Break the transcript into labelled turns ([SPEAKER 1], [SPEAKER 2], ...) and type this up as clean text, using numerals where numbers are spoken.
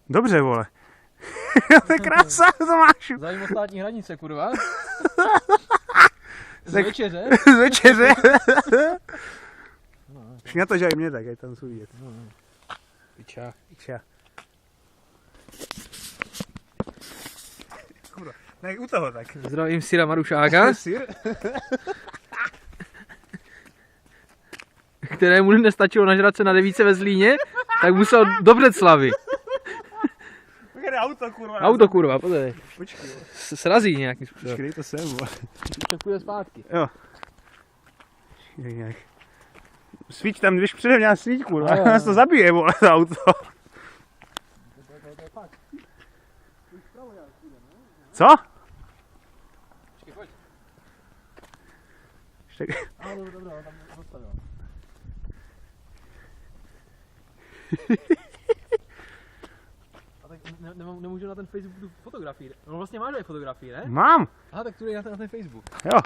[SPEAKER 1] Dobře, vole. To je krása, Tomášu.
[SPEAKER 2] Zájem o státní hranice, kurva. Z večeře.
[SPEAKER 1] Z večeře. Všichni na to, že i mě tak, ať tam jsou vidět.
[SPEAKER 2] Piča.
[SPEAKER 1] Piča. Kurva, tak u toho tak.
[SPEAKER 2] Zdravím Syra Marušáka,
[SPEAKER 1] Syr?
[SPEAKER 2] kterému nestačilo nažrat se na devíce ve Zlíně, tak musel do Břeclavy.
[SPEAKER 1] Auto, kurva.
[SPEAKER 2] Auto, kurva, podej.
[SPEAKER 1] Počkej,
[SPEAKER 2] Srazí nějakým způsobem.
[SPEAKER 1] počkej, dej to sem, vole.
[SPEAKER 2] Tak půjde zpátky.
[SPEAKER 1] Jo. Nějak. Svíť tam, když přede mě svíť, kurva.
[SPEAKER 2] Jo.
[SPEAKER 1] Nás to zabije, vole, to auto. Co?
[SPEAKER 2] Počkej, pojď.
[SPEAKER 1] Ještě...
[SPEAKER 2] Dobrá, tam zastavil. A tak nemůžu na ten Facebook tu fotografii. No vlastně máš aj fotografii, ne?
[SPEAKER 1] Mám.
[SPEAKER 2] Aha, tak tu dej na ten Facebook.
[SPEAKER 1] Jo.